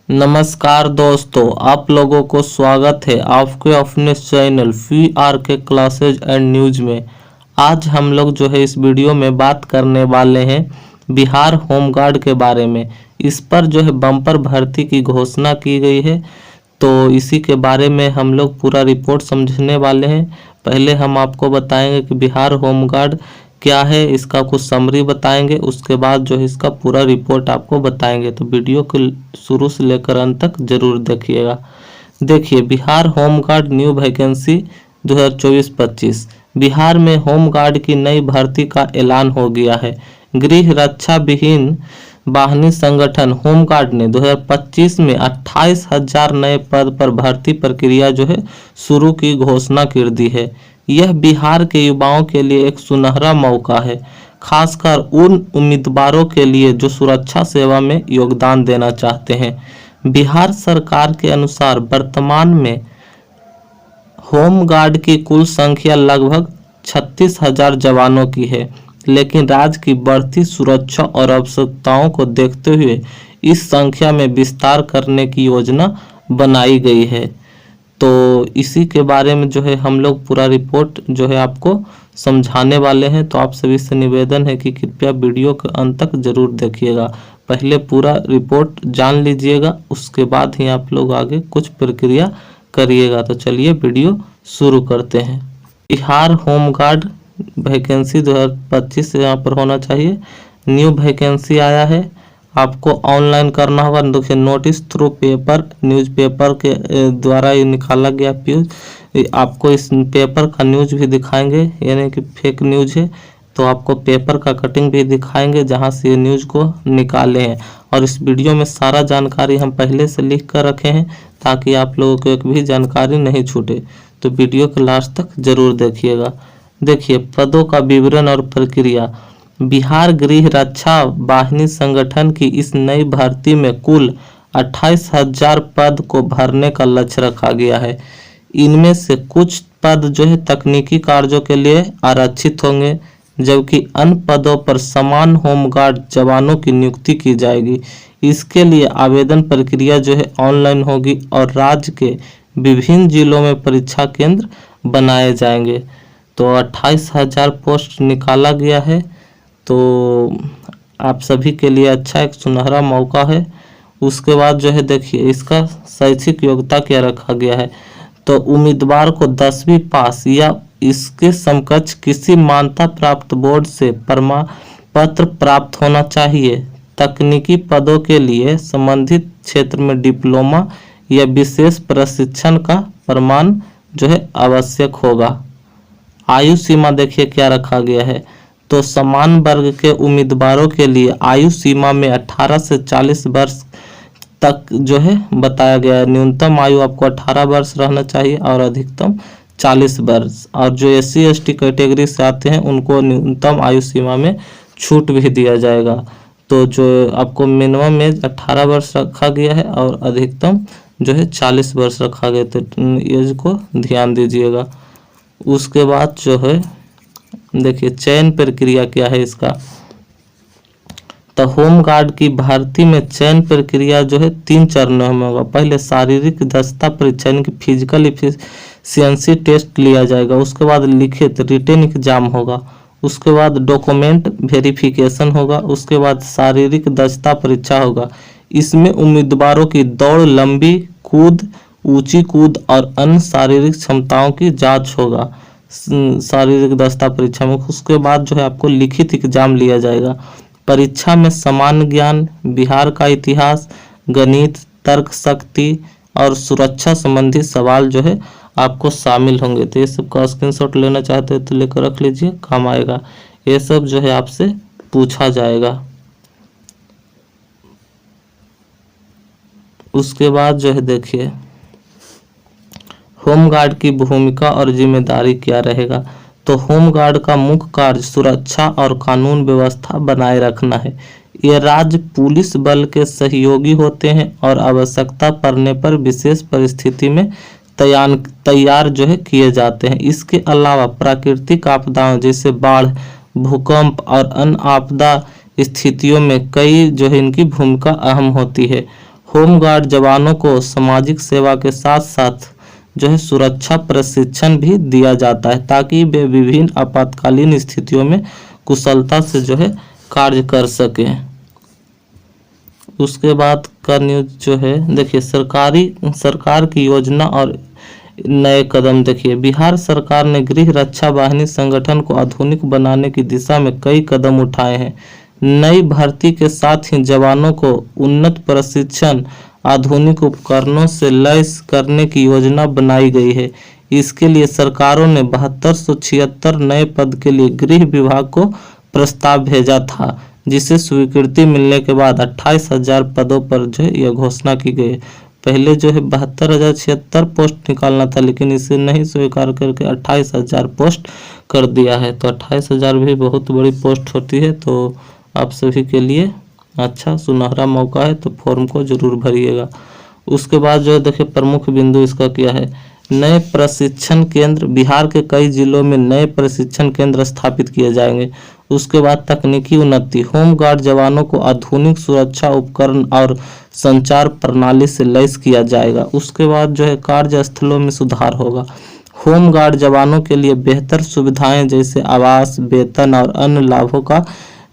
नमस्कार दोस्तों, आप लोगों को स्वागत है आपके अपने channel VRK classes and news में। आज हम लोग जो है इस वीडियो में बात करने वाले हैं बिहार होमगार्ड के बारे में। इस पर जो है बम्पर भर्ती की घोषणा की गई है, तो इसी के बारे में हम लोग पूरा रिपोर्ट समझने वाले हैं। पहले हम आपको बताएंगे कि बिहार होमगार्ड क्या है, इसका कुछ समरी बताएंगे, उसके बाद जो है इसका पूरा रिपोर्ट आपको बताएंगे। तो वीडियो को शुरू से लेकर अंत तक जरूर देखिएगा। देखिए, Bihar home guard new vacancy 2024-25। Bihar में होमगार्ड की नई भर्ती का ऐलान हो गया है। गृह रक्षा विहीन बाहिनी संगठन होमगार्ड ने 2025 में 28,000 नए पद पर भर्ती प्रक्रिया जो है शुरू की घोषणा कर दी है। यह बिहार के युवाओं के लिए एक सुनहरा मौका है, खासकर उन उम्मीदवारों के लिए जो सुरक्षा सेवा में योगदान देना चाहते हैं। बिहार सरकार के अनुसार वर्तमान में होमगार्ड की कुल संख्या लगभग 36,000 जवानों की है, लेकिन राज्य की बढ़ती सुरक्षा और आवश्यकताओं को देखते हुए इस संख्या में विस्तार करने की योजना बनाई गई है। तो इसी के बारे में जो है हम लोग पूरा रिपोर्ट जो है आपको समझाने वाले हैं। तो आप सभी से निवेदन है कि कृपया वीडियो के अंत तक जरूर देखिएगा। पहले पूरा रिपोर्ट जान लीजिएगा, उसके बाद ही आप लोग आगे कुछ प्रक्रिया करिएगा। तो चलिए वीडियो शुरू करते हैं। बिहार होमगार्ड वैकेंसी 2025 यहाँ पर होना चाहिए। न्यू वैकेंसी आया है, आपको ऑनलाइन करना होगा। देखिए, नोटिस थ्रू पेपर न्यूज़पेपर के द्वारा ये निकाला गया न्यूज। आपको इस पेपर का न्यूज भी दिखाएंगे, यानी कि फेक न्यूज है, तो आपको पेपर का कटिंग भी दिखाएंगे जहां से ये न्यूज को निकाले हैं। और इस वीडियो में सारा जानकारी हम पहले से लिख कर रखे हैं ताकि आप लोगों को एक भी जानकारी नहीं छूटे। तो वीडियो के लास्ट तक जरूर देखिएगा। देखिए, पदों का विवरण और प्रक्रिया। बिहार गृह रक्षा वाहिनी संगठन की इस नई भर्ती में कुल 28,000 पद को भरने का लक्ष्य रखा गया है। इनमें से कुछ पद जो है तकनीकी कार्यों के लिए आरक्षित होंगे, जबकि अन्य पदों पर समान होमगार्ड जवानों की नियुक्ति की जाएगी। इसके लिए आवेदन प्रक्रिया जो है ऑनलाइन होगी और राज्य के विभिन्न जिलों में परीक्षा केंद्र बनाए जाएंगे। तो 28,000 पोस्ट निकाला गया है, तो आप सभी के लिए अच्छा एक सुनहरा मौका है। उसके बाद जो है देखिए, इसका शैक्षिक योग्यता क्या रखा गया है। तो उम्मीदवार को 10वीं पास या इसके समकक्ष किसी मान्यता प्राप्त बोर्ड से प्रमाण पत्र प्राप्त होना चाहिए। तकनीकी पदों के लिए संबंधित क्षेत्र में डिप्लोमा या विशेष प्रशिक्षण का प्रमाण जो है आवश्यक होगा। आयु सीमा देखिए क्या रखा गया है। तो समान वर्ग के उम्मीदवारों के लिए आयु सीमा में 18 से 40 वर्ष तक जो है बताया गया है। न्यूनतम आयु आपको 18 वर्ष रहना चाहिए और अधिकतम 40 वर्ष। और जो SC ST कैटेगरी से आते हैं उनको न्यूनतम आयु सीमा में छूट भी दिया जाएगा। तो जो आपको मिनिमम एज 18 वर्ष रखा गया है और अधिकतम जो है 40 वर्ष रखा गया, तो एज को ध्यान दीजिएगा। उसके बाद जो है देखिए, चयन प्रक्रिया क्या है इसका। तो होमगार्ड की भर्ती में चयन प्रक्रिया जो है 3 चरणों में होगा। पहले शारीरिक दक्षता परीक्षा यानी कि फिजिकल एफिशिएंसी टेस्ट लिया जाएगा। उसके बाद लिखित रिटन एग्जाम होगा। उसके बाद डॉक्यूमेंट वेरिफिकेशन होगा। उसके बाद शारीरिक दक्षता परीक्षा होगा। इसमें उम्मीदवारों की दौड़, लंबी कूद, ऊंची कूद और अन्य शारीरिक क्षमताओं की जांच होगा शारीरिक दक्षता परीक्षा में। उसके बाद जो है आपको लिखित एग्जाम लिया जाएगा। परीक्षा में सामान्य ज्ञान, बिहार का इतिहास, गणित, तर्क शक्ति और सुरक्षा संबंधी सवाल जो है आपको शामिल होंगे। तो ये सब का स्क्रीनशॉट लेना चाहते हैं तो लेकर रख लीजिए, काम आएगा। ये सब जो है आपसे पूछा जाएगा। उसके बाद जो है देखिए, होमगार्ड की भूमिका और जिम्मेदारी क्या रहेगा। तो होमगार्ड का मुख्य कार्य सुरक्षा और कानून व्यवस्था बनाए रखना है। ये राज्य पुलिस बल के सहयोगी होते हैं और आवश्यकता पड़ने पर विशेष परिस्थिति में तैयार जो है किए जाते हैं। इसके अलावा प्राकृतिक आपदाओं जैसे बाढ़, भूकंप और अन्य आपदा स्थितियों में कई जो है इनकी भूमिका अहम होती है। होमगार्ड जवानों को सामाजिक सेवा के साथ साथ जो है सुरक्षा प्रशिक्षण भी दिया जाता है ताकि वे विभिन्न आपातकालीन स्थितियों में कुशलता से जो है कार्य कर सके। उसके बाद का न्यूज जो है देखिए, सरकार की योजना और नए कदम। देखिए, बिहार सरकार ने गृह रक्षा वाहिनी संगठन को आधुनिक बनाने की दिशा में कई कदम उठाए हैं। नई भर्ती के साथ ही जवानों को उन्नत प्रशिक्षण, आधुनिक उपकरणों से लैस करने की योजना बनाई गई है। इसके लिए सरकारों ने 7276 नए पद के लिए गृह विभाग को प्रस्ताव भेजा था, जिसे स्वीकृति मिलने के बाद 28,000 पदों पर जो है यह घोषणा की गई। पहले जो है 72,076 पोस्ट निकालना था, लेकिन इसे नहीं स्वीकार करके 28,000 पोस्ट कर दिया है। तो 28,000 भी बहुत बड़ी पोस्ट होती है। तो आप सभी के लिए अच्छा सुनहरा मौका है, तो फॉर्म को जरूर भरिएगा। उसके बाद जो है देखिए, प्रमुख बिंदु इसका क्या है। नए प्रशिक्षण केंद्र, बिहार के कई जिलों में नए प्रशिक्षण केंद्र स्थापित किए जाएंगे। उसके बाद तकनीकी उन्नति, होमगार्ड जवानों को आधुनिक सुरक्षा उपकरण और संचार प्रणाली से लैस किया जाएगा। उसके बाद जो है कार्यस्थलों में सुधार होगा। होमगार्ड जवानों के लिए बेहतर सुविधाएं जैसे आवास, वेतन और अन्य लाभों का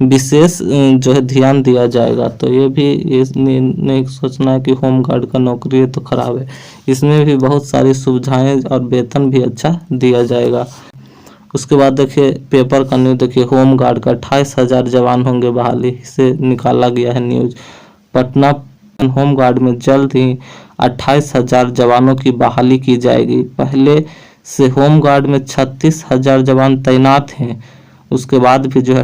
विशेष जो है ध्यान दिया जाएगा। तो ये भी नहीं सोचना है कि होमगार्ड का नौकरी है तो खराब है, इसमें भी बहुत सारी सुविधाएं और वेतन भी अच्छा दिया जाएगा। उसके बाद देखिए पेपर का न्यूज, देखिए होमगार्ड का 28,000 जवान होंगे बहाली से निकाला गया है न्यूज। पटना होमगार्ड में जल्द ही 28,000 जवानों की बहाली की जाएगी। पहले से होमगार्ड में 36,000 जवान तैनात हैं। उसके बाद भी जो है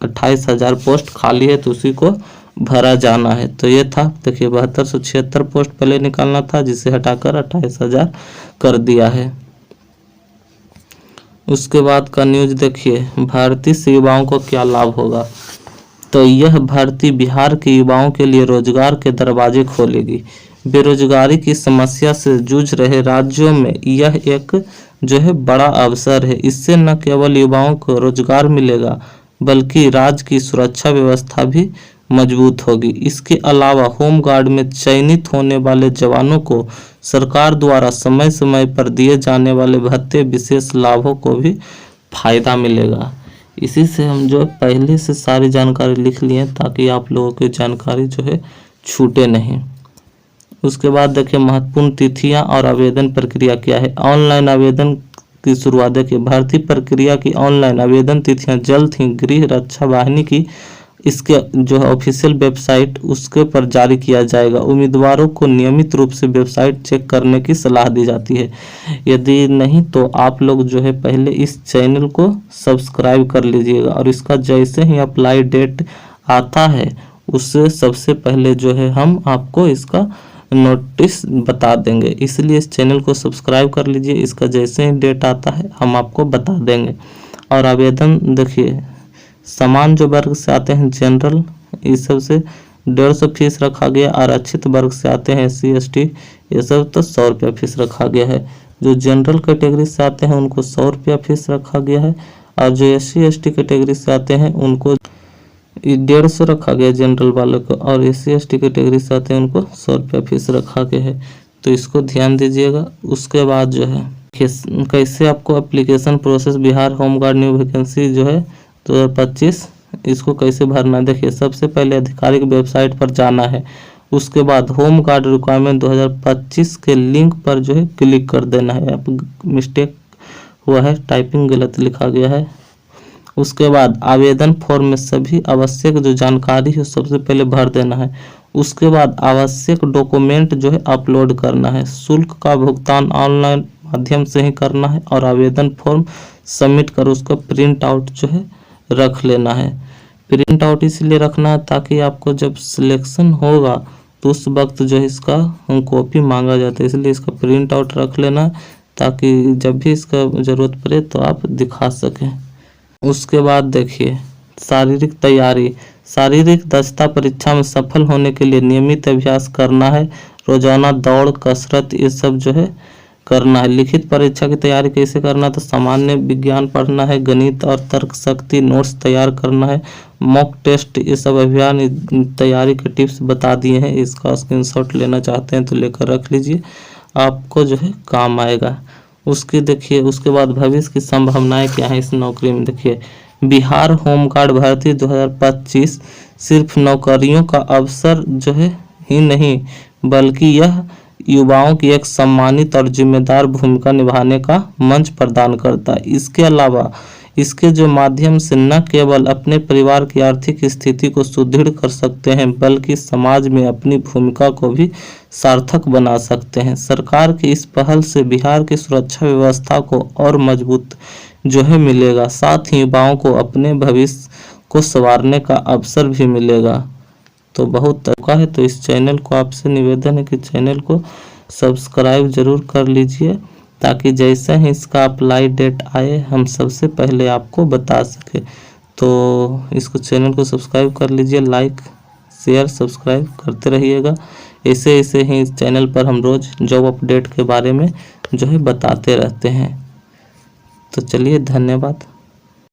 28,000 पोस्ट खाली है, तो उसी को भरा जाना है। तो ये था देखिए 7276 पोस्ट पहले निकालना था, जिसे हटाकर 28,000 कर दिया है। उसके बाद का न्यूज देखिए, भर्ती से युवाओं को क्या लाभ होगा। तो यह भर्ती बिहार के युवाओं के लिए रोजगार के दरवाजे खोलेगी। बेरोजगारी की समस्या से जूझ रहे राज्यों में यह एक जो है बड़ा अवसर है। इससे न केवल युवाओं को रोजगार मिलेगा, बल्कि राज्य की सुरक्षा व्यवस्था भी मजबूत होगी। इसके अलावा होमगार्ड में चयनित होने वाले जवानों को सरकार द्वारा समय समय पर दिए जाने वाले भत्ते, विशेष लाभों को भी फायदा मिलेगा। इसी से हम जो पहले से सारी जानकारी लिख लिए ताकि आप लोगों की जानकारी जो है छूटे नहीं। उसके बाद देखिए महत्वपूर्ण तिथियां और आवेदन प्रक्रिया क्या है। ऑनलाइन आवेदन की शुरुआत, देखिए भर्ती प्रक्रिया की ऑनलाइन आवेदन तिथियां जल्द ही गृह रक्षा वाहिनी की इसके जो है ऑफिशियल वेबसाइट उसके पर जारी किया जाएगा। उम्मीदवारों को नियमित रूप से वेबसाइट चेक करने की सलाह दी जाती है। यदि नहीं तो आप लोग जो है पहले इस चैनल को सब्सक्राइब कर लीजिएगा, और इसका जैसे ही अप्लाई डेट आता है उससे सबसे पहले जो है हम आपको इसका नोटिस बता देंगे। इसलिए इस चैनल को सब्सक्राइब कर लीजिए, इसका जैसे ही डेट आता है हम आपको बता देंगे। और आवेदन देखिए, समान जो वर्ग से आते हैं जनरल, इस सब से 150 फीस रखा गया। आरक्षित वर्ग से आते हैं SC ST, ये सब तो 100 रुपया फीस रखा गया है। जो जनरल कैटेगरी से आते हैं उनको 100 रुपया फीस रखा गया है, और जो SC ST कैटेगरी से आते हैं उनको 150 रखा गया जनरल वालों को, और SC ST कैटेगरी से आते हैं उनको 100 रुपया फीस रखा गया है। तो इसको ध्यान दीजिएगा। उसके बाद जो है कैसे आपको application process, Bihar home guard new vacancy जो है 2025, इसको कैसे भरना है। देखिए सबसे पहले आधिकारिक वेबसाइट पर जाना है। उसके बाद होमगार्ड रिक्वायरमेंट 2025 के लिंक पर जो है क्लिक कर देना है। आप मिस्टेक हुआ है, टाइपिंग गलत लिखा गया है। उसके बाद आवेदन फॉर्म में सभी आवश्यक जो जानकारी है सबसे पहले भर देना है। उसके बाद आवश्यक डॉक्यूमेंट जो है अपलोड करना है। शुल्क का भुगतान ऑनलाइन माध्यम से ही करना है, और आवेदन फॉर्म सबमिट कर उसका प्रिंट आउट जो है रख लेना है। प्रिंट आउट इसलिए रखना है ताकि आपको जब सिलेक्शन होगा तो उस वक्त जो है इसका कॉपी मांगा जाता है, इसलिए इसका प्रिंट आउट रख लेना है ताकि जब भी इसका ज़रूरत पड़े तो आप दिखा सकें। उसके बाद देखिए शारीरिक तैयारी, शारीरिक दक्षता परीक्षा में सफल होने के लिए नियमित अभ्यास करना है। रोजाना दौड़, कसरत, ये सब जो है करना है। लिखित परीक्षा की तैयारी कैसे करना है, तो सामान्य विज्ञान पढ़ना है, गणित और तर्क शक्ति नोट्स तैयार करना है, मॉक टेस्ट, ये सब अभियान तैयारी के टिप्स बता दिए हैं। इसका स्क्रीनशॉट लेना चाहते हैं तो लेकर रख लीजिए, आपको जो है काम आएगा। उसकी देखिए, उसके बाद भविष्य की संभावनाएं क्या है इस नौकरी में। देखिए, बिहार होमगार्ड भर्ती 2025 सिर्फ नौकरियों का अवसर जो है ही नहीं, बल्कि यह युवाओं की एक सम्मानित और जिम्मेदार भूमिका निभाने का मंच प्रदान करता है। इसके अलावा इसके जो माध्यम से न केवल अपने परिवार की आर्थिक स्थिति को सुदृढ़ कर सकते हैं, बल्कि समाज में अपनी भूमिका को भी सार्थक बना सकते हैं। सरकार की इस पहल से बिहार की सुरक्षा व्यवस्था को और मजबूत जो है मिलेगा, साथ ही युवाओं को अपने भविष्य को संवारने का अवसर भी मिलेगा। तो बहुत अच्छा है। तो इस चैनल को आपसे निवेदन है कि चैनल को सब्सक्राइब जरूर कर लीजिए, ताकि जैसे ही इसका अप्लाई डेट आए हम सबसे पहले आपको बता सके। तो इसको चैनल को सब्सक्राइब कर लीजिए, लाइक शेयर सब्सक्राइब करते रहिएगा। ऐसे ऐसे ही इस चैनल पर हम रोज़ जॉब अपडेट के बारे में जो है बताते रहते हैं। तो चलिए, धन्यवाद।